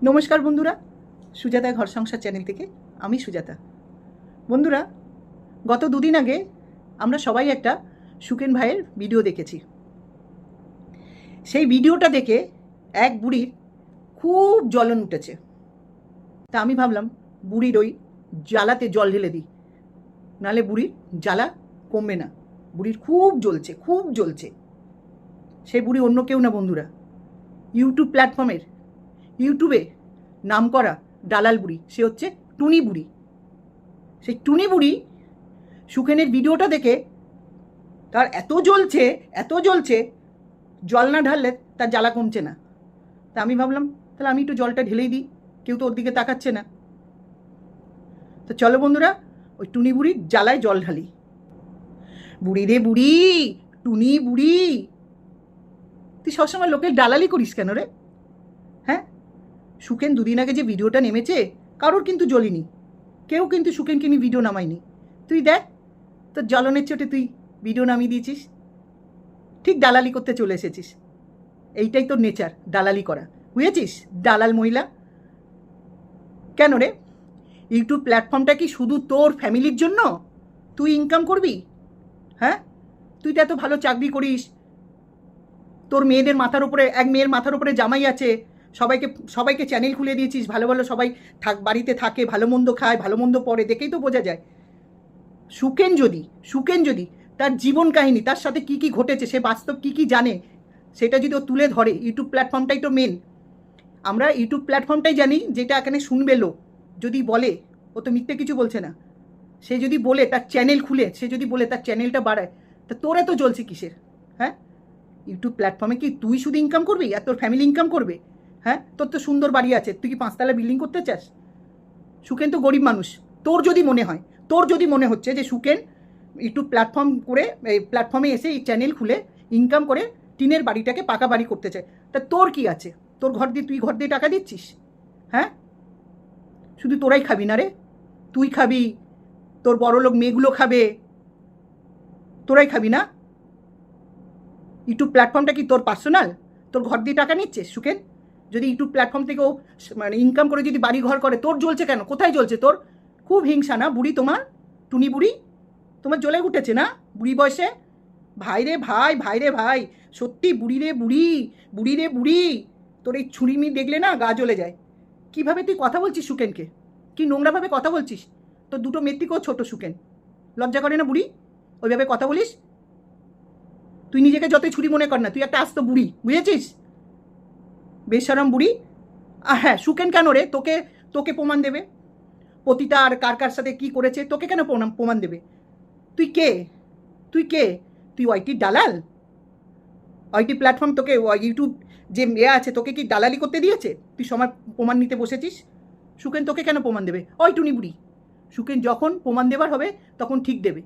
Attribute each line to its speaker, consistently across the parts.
Speaker 1: নমস্কার বন্ধুরা, সুজাতা ঘর সংসার চ্যানেল থেকে আমি সুজাতা। বন্ধুরা, গত দুদিন আগে আমরা সবাই একটা সুকেন ভাইয়ের ভিডিও দেখেছি। সেই ভিডিওটা দেখে এক বুড়ির খুব জ্বলন উঠেছে। তা আমি ভাবলাম বুড়ির ওই জ্বালাতে জল ঢেলে দিই, নাহলে বুড়ির জ্বালা কমবে না। বুড়ির খুব জ্বলছে, খুব জ্বলছে। সেই বুড়ি অন্য কেউ না বন্ধুরা, ইউটিউব প্ল্যাটফর্মের ইউটিউবে নাম করা দালাল বুড়ি, সে হচ্ছে টুনি বুড়ি। সেই টুনি বুড়ি সুখেনের ভিডিওটা দেখে তার এত জ্বলছে, এত জ্বলছে, জল না ঢাললে তার জ্বালা কমছে না। তা আমি ভাবলাম তাহলে আমি একটু জলটা ঢেলেই দিই, কেউ তো ওর দিকে তাকাচ্ছে না। তো চলো বন্ধুরা, ওই টুনি বুড়ির জ্বালায় জল ঢালি। বুড়ি রে বুড়ি, টুনি বুড়ি, তুই সবসময় লোকের দালালি করিস কেন রে? হ্যাঁ, সুখেন দুদিন আগে যে ভিডিওটা নেমেছে কারোর কিন্তু জ্বলিনি, কেউ কিন্তু সুখেনকে নিয়ে ভিডিও নামায়নি। তুই দেখ, তোর জ্বলনের চোটে তুই ভিডিও নামিয়ে দিয়েছিস, ঠিক দালালি করতে চলে এসেছিস। এইটাই তোর নেচার, দালালি করা, বুঝেছিস? দালাল মহিলা। কেন রে? ইউটিউব প্ল্যাটফর্মটা কি শুধু তোর ফ্যামিলির জন্য? তুই ইনকাম করবি? হ্যাঁ, তুই তো এত ভালো চাকরি করিস, তোর মেয়েদের মাথার উপরে, এক মেয়ের মাথার উপরে জামাই আছে, সবাইকে সবাইকে চ্যানেল খুলে দিয়েছিস, ভালো ভালো সবাই বাড়িতে থাকে, ভালো মন্দ খায়, ভালো মন্দ পড়ে, দেখেই তো বোঝা যায়। সুকেন যদি তার জীবন কাহিনী, তার সাথে কি কি ঘটেছে, সে বাস্তব কি কি জানে, সেটা যদি ও তুলে ধরে, ইউটিউব প্ল্যাটফর্মটাই তো মেন। আমরা ইউটিউব প্ল্যাটফর্মটাই জানি, যেটা এখানে শুনবে লোক। যদি বলে, ও তো মিথ্যে কিছু বলছে না, সে যদি বলে তার চ্যানেল খুলে, সে যদি বলে তার চ্যানেলটা বাড়ায়, তা তোরা তো জ্বলছে কিসের? হ্যাঁ, ইউটিউব প্ল্যাটফর্মে কি তুই শুধু ইনকাম করবি আর তোর ফ্যামিলি ইনকাম করবে? হ্যাঁ, তোর তো সুন্দর বাড়ি আছে, তুই কি 5 তলা বিল্ডিং করতে চাস? সুকেন তো গরিব মানুষ। তোর যদি মনে হয়, তোর যদি মনে হচ্ছে যে সুকেন ইউটিউব প্ল্যাটফর্ম করে, এই প্ল্যাটফর্মে এসে এই চ্যানেল খুলে ইনকাম করে টিনের বাড়িটাকে পাকা বাড়ি করতে চায়, তা তোর কি আছে? তোর ঘর দিয়ে, তুই ঘর দিয়ে টাকা দিচ্ছিস? হ্যাঁ, শুধু তোরাই খাবি না রে? তুই খাবি, তোর বড়লোক মেয়েগুলো খাবে, তোরাই খাবি না? ইউটিউব প্ল্যাটফর্মটা কি তোর পার্সোনাল? তোর ঘর দিয়ে টাকা নিচ্ছে সুকেন? যদি ইউটিউব প্ল্যাটফর্ম থেকেও মানে ইনকাম করে যদি বাড়ি ঘর করে, তোর জ্বলছে কেন? কোথায় জ্বলছে তোর? খুব হিংসা না বুড়ি তোমার? টুনি বুড়ি, তোমার জ্বলে উঠেছে না বুড়ি বয়সে? ভাই রে ভাই, ভাই রে ভাই, সত্যি বুড়ি রে বুড়ি, বুড়ি রে বুড়ি, তোর এই ছুরিমি দেখলে না গা জ্বলে যায়। কিভাবে তুই কথা বলছিস সুকেনকে? কি নোংরাভাবে কথা বলছিস? তোর দুটো মেট্রিকও ছোট সুকেন, লজ্জা করে না বুড়ি ওইভাবে কথা বলিস? তুই নিজেকে যতই ছুরি মনে কর না, তুই একটা আস্ত বুড়ি, বুঝেছিস? বেশরম বুড়ি। হ্যাঁ, সুকেন কেন রে তোকে, তোকে প্রমাণ দেবে? পতিতা আর কার কার সাথে কি করেছে তোকে কেন প্রমাণ দেবে? তুই কে? তুই কে? তুই ওয়াইটির দালাল? ওয়াইটি প্ল্যাটফর্ম তোকে, ইউটিউব যে মেয়ে আছে তোকে কি দালালি করতে দিয়েছে? তুই সময় প্রমাণ নিতে বসেছিস? সুকেন তোকে কেন প্রমাণ দেবে? ওই টুনি বুড়ি, সুকেন যখন প্রমাণ দেবার হবে তখন ঠিক দেবে।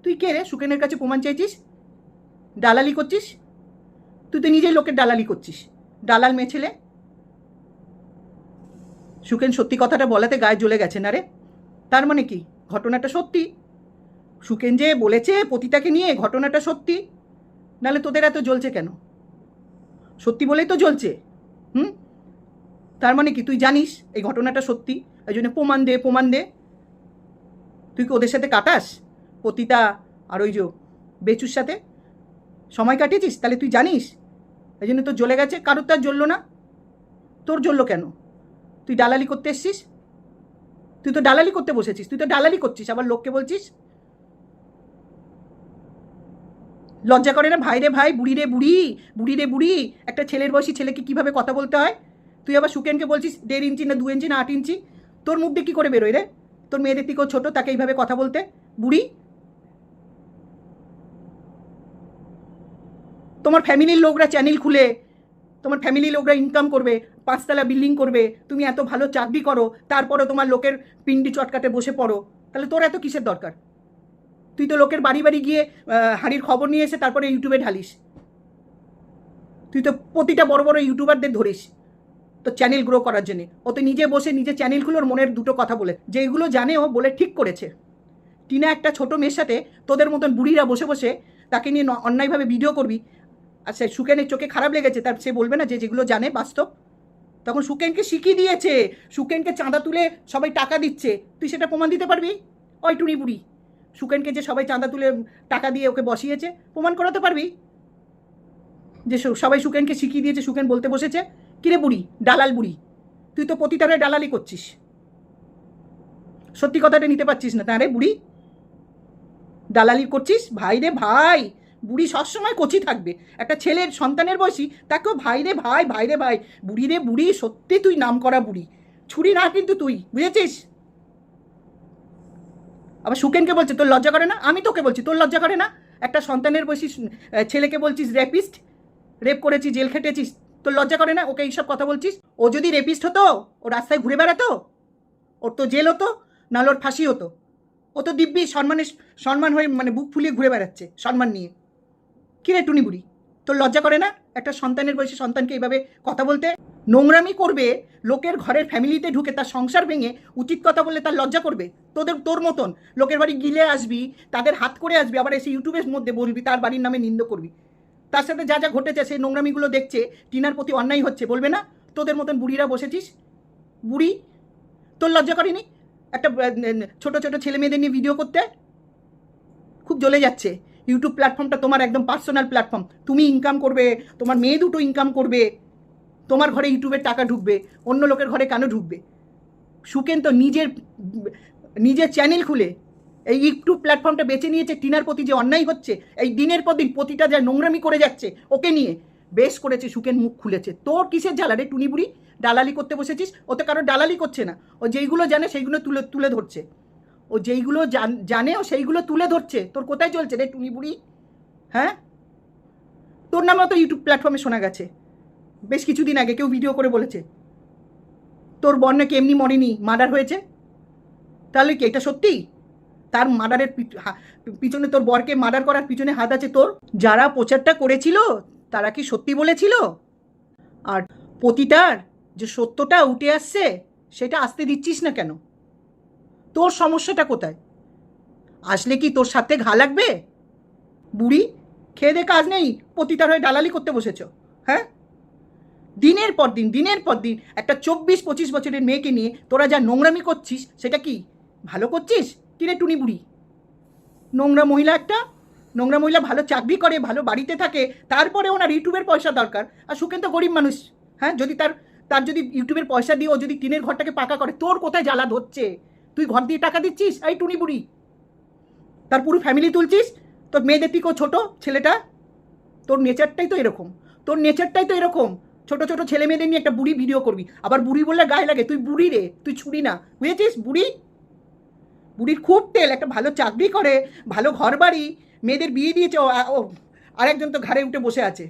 Speaker 1: তুই কে রে সুকেনের কাছে প্রমাণ চাইছিস? দালালি করছিস? তুই তো নিজেই লোকের দালালি করছিস, দালাল মেয়ে ছেলে। সুকেন সত্যি কথাটা বলাতে গায়ে জ্বলে গেছে না রে? তার মানে কি ঘটনাটা সত্যি? সুকেন যে বলেছে পতিতাকে নিয়ে, ঘটনাটা সত্যি? নাহলে তোদের এত জ্বলছে কেন? সত্যি বলেই তো জ্বলছে। হুম, তার মানে কি তুই জানিস এই ঘটনাটা সত্যি, এই জন্য প্রমাণ দে, প্রমাণ দে। তুই কি ওদের সাথে কাটাস? পতিতা আর ওই যে বেচুর সাথে সময় কাটিয়েছিস? তাহলে তুই জানিস, এই জন্য তোর জ্বলে গেছে। কারোর তো আর জ্বললো না, তোর জ্বললো কেন? তুই দালালি করতে এসছিস, তুই তো দালালি করতে বসেছিস, তুই তো দালালি করছিস, আবার লোককে বলছিস। লজ্জা করে না ভাই রে ভাই, বুড়ি রে বুড়ি, বুড়ি রে বুড়ি, একটা ছেলের বয়সী ছেলেকে কিভাবে কথা বলতে হয়? তুই আবার সুকেনকে বলছিস 1.5 ইঞ্চি না 2 ইঞ্চি না 8 ইঞ্চি। তোর মুখ দিয়ে কী করে বেরোয় রে? তোর মেয়েদের থেকেও ছোটো, তাকে এইভাবে কথা বলতে? বুড়ি, তোমার ফ্যামিলির লোকরা চ্যানেল খুলে, তোমার ফ্যামিলির লোকরা ইনকাম করবে, 5 তলা বিল্ডিং করবে, তুমি এত ভালো চাকরি করো, তারপরে তোমার লোকের পিন্ডি চটকাতে বসে পড়ো, তাহলে তোর এত কিসের দরকার? তুই তো লোকের বাড়ি বাড়ি গিয়ে হাঁড়ির খবর নিয়ে এসে তারপরে ইউটিউবে ঢালিস। তুই তো প্রতিটা বড় বড় ইউটিউবারদের ধরিস তো চ্যানেল গ্রো করার জন্যে। ও তো নিজে বসে নিজে চ্যানেলগুলোর মনের দুটো কথা বলে, যেইগুলো জানে ও বলে ঠিক করেছে। টিনা একটা ছোট মেয়ের সাথে তোদের মতন বুড়িরা বসে বসে তাকে নিয়ে অন্যায়ভাবে ভিডিও করবি, আর সে সুকেনের চোখে খারাপ লেগেছে, তার সে বলবে না যে যেগুলো জানে বাস্তব? তখন সুকেনকে শিখিয়ে দিয়েছে, সুকেনকে চাঁদা তুলে সবাই টাকা দিচ্ছে, তুই সেটা প্রমাণ দিতে পারবি? ওই টুনি বুড়ি, সুকেনকে যে সবাই চাঁদা তুলে টাকা দিয়ে ওকে বসিয়েছে, প্রমাণ করাতে পারবি যে সবাই সুকেনকে শিখিয়ে দিয়েছে, সুকেন বলতে বসেছে? কিরে বুড়ি, দালাল বুড়ি, তুই তো পতিতারে দালালি করছিস, সত্যি কথাটা নিতে পারছিস না তারে বুড়ি, দালালি করছিস। ভাই রে ভাই, বুড়ি সবসময় কচি থাকবে, একটা ছেলের সন্তানের বয়সী তাকেও ভাই রে ভাই, ভাই রে ভাই, বুড়ি রে বুড়ি, সত্যি তুই নাম করা বুড়ি, ছুরি না কিন্তু তুই, বুঝেছিস? আবার সুকেনকে বলছে তোর লজ্জা করে না? আমি তোকে বলছি তোর লজ্জা করে না? একটা সন্তানের বয়সী ছেলেকে বলছিস রেপিস্ট, রেপ করেছিস, জেল খেটেছিস, তোর লজ্জা করে না ওকে এইসব কথা বলছিস? ও যদি রেপিস্ট হতো, ও রাস্তায় ঘুরে বেড়াতো, ওর তো জেল হতো, নাহলে ওর ফাঁসি হতো। ও তো দিব্যি সম্মান হয়ে মানে বুক ফুলিয়ে ঘুরে বেড়াচ্ছে সম্মান নিয়ে। কিরে টুনি বুড়ি, তোর লজ্জা করে না একটা সন্তানের বয়সী সন্তানকে এইভাবে কথা বলতে? নোংরামি করবে, লোকের ঘরের ফ্যামিলিতে ঢুকে তার সংসার ভেঙে উচিত কথা বললে তার লজ্জা করবে? তোর মতন লোকের বাড়ি গিলে আসবি, তাদের হাত করে আসবি, আবার এসে ইউটিউবের মধ্যে বলবি, তার বাড়ির নামে নিন্দ করবি। তার সাথে যা যা ঘটেছে সেই নোংরামিগুলো দেখছে, টিনার প্রতি অন্যায় হচ্ছে, বলবে না? তোদের মতন বুড়িরা বসেছিস, বুড়ি, তোর লজ্জা করেনি একটা ছোট ছোট ছেলে মেয়েদের নিয়ে ভিডিও করতে? খুব জ্বলে যাচ্ছে। ইউটিউব প্ল্যাটফর্মটা তোমার একদম পার্সোনাল প্ল্যাটফর্ম, তুমি ইনকাম করবে, তোমার মেয়ে দুটো ইনকাম করবে, তোমার ঘরে ইউটিউবের টাকা ঢুকবে, অন্য লোকের ঘরে কেন ঢুকবে? সুকেন তো নিজের চ্যানেল খুলে এই ইউটিউব প্ল্যাটফর্মটা বেছে নিয়েছে। টিনার প্রতি যে অন্যায় হচ্ছে, এই দিনের পর দিন প্রতিটা যা নোংরামি করে যাচ্ছে ওকে নিয়ে, বেশ করেছে সুকেন মুখ খুলেছে। তোর কিসের জ্বালা রে টুনি বুড়ি, দালালি করতে বসেছিস? ও তো কারোর দালালি করছে না, ও যেইগুলো জানে সেইগুলো তুলে ধরছে, ও যেইগুলো জানে ও সেইগুলো তুলে ধরছে। তোর কোথায় চলছে রে টুনি বুড়ি? হ্যাঁ, তোর নামেও তো ইউটিউব প্ল্যাটফর্মে শোনা গেছে, বেশ কিছুদিন আগে কেউ ভিডিও করে বলেছে তোর বর নাকি এমনি মরেনি, মার্ডার হয়েছে। তাহলে কি এটা সত্যি? তার মার্ডারের পিছনে, তোর বরকে মার্ডার করার পিছনে হাত আছে তোর? যারা প্রচারটা করেছিল তারা কি সত্যি বলেছিল? আর পতিতার যে সত্যটা উঠে আসছে সেটা আসতে দিচ্ছিস না কেন? তোর সমস্যাটা কোথায়? আসলে কি তোর সাথে ঘা লাগবে? বুড়ি, খেয়ে দে কাজ নেই, পতিতার হয়ে দালালি করতে বসেছ। হ্যাঁ, দিনের পর দিন একটা 24-25 বছরের মেয়েকে নিয়ে তোরা যা নোংরামি করছিস, সেটা কি ভালো করছিস? কিরে টুনি বুড়ি, নোংরা মহিলা একটা, নোংরা মহিলা ভালো চাকরি করে, ভালো বাড়িতে থাকে, তারপরে ওনার ইউটিউবের পয়সা দরকার। আর সুকেন তো গরিব মানুষ। হ্যাঁ, যদি তার যদি ইউটিউবের পয়সা দিয়ে ও যদি টিনের ঘরটাকে পাকা করে, তোর কোথায় জ্বালা ধরছে? তুই ঘর দিয়ে টাকা দিচ্ছিস, এই টুনি বুড়ি, তার পুরো ফ্যামিলি তুলছিস, তোর মেয়েদের থেকেও ছোটো ছেলেটা। তোর নেচারটাই তো এরকম, ছোট ছোট ছেলে মেয়েদের নিয়ে একটা বুড়ি ভিডিও করবি, আবার বুড়ি বললে গায়ে লাগে। তুই বুড়ি রে, তুই ছুরি না, বুঝেছিস? বুড়ির খুব তেল, একটা ভালো চাকরি করে, ভালো ঘর বাড়ি, মেয়েদের বিয়ে দিয়েছে, ও আরেকজন তো ঘাড়ে উঠে বসে আছে।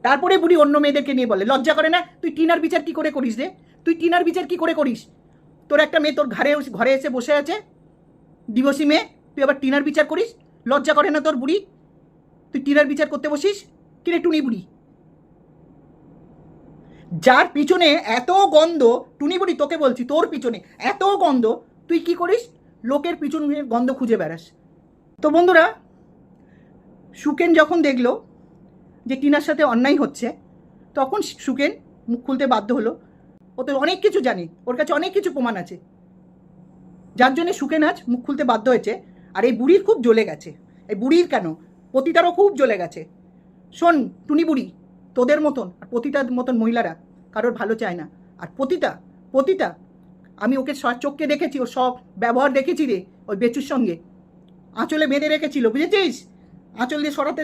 Speaker 1: তারপরে বুড়ি অন্য মেয়েদেরকে নিয়ে বলে, লজ্জা করে না? তুই টিনার বিচার কি করে করিস রে? তুই টিনার বিচার কি করে করিস? তোর একটা মেয়ে তোর ঘরে এসে বসে আছে, দিবসী মেয়ে, তুই আবার টিনার বিচার করিস? লজ্জা করে না তোর বুড়ি? তুই টিনার বিচার করতে বসিস? কিরে টুনি বুড়ি, যার পিছনে এত গন্ধ, টুনি বুড়ি তোকে বলছি, তোর পিছনে এত গন্ধ, তুই কি করিস? লোকের পিছনে গন্ধ খুঁজে বেড়াস। তো বন্ধুরা, সুকেন যখন দেখলো যে টিনার সাথে অন্যায় হচ্ছে, তখন সুকেন মুখ খুলতে বাধ্য হলো। ও তো অনেক কিছু জানে, ওর কাছে অনেক কিছু প্রমাণ আছে, যার জন্যে সুকেন আজ মুখ খুলতে বাধ্য হয়েছে। আর এই বুড়ির খুব জ্বলে গেছে, এই বুড়ির কেন, পতিতারও খুব জ্বলে গেছে। শোন টুনি বুড়ি, তোদের মতন আর পতিতার মতন মহিলারা কারোর ভালো চায় না। আর পতিতা আমি ওকে চোখকে দেখেছি, ওর সব ব্যবহার দেখেছি রে, ওই বেচুর সঙ্গে আঁচলে বেঁধে রেখেছিল, বুঝেছিস? আঁচল দিয়ে সরাতে,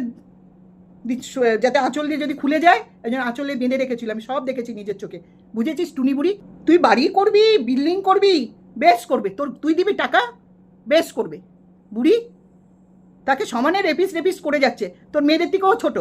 Speaker 1: যাতে আঁচল দিয়ে যদি খুলে যায়, এই জন্য আঁচলে বেঁধে রেখেছিল, আমি সব দেখেছি নিজের চোখে, বুঝেছিস টুনি বুড়ি? তুই বাড়ি করবি, বিল্ডিং করবি, বেশ করবে, তুই দিবি টাকা, বেশ করবে। বুড়ি তাকে সমানে রেপিস করে যাচ্ছে, তোর মেয়েদের থেকেও ছোট।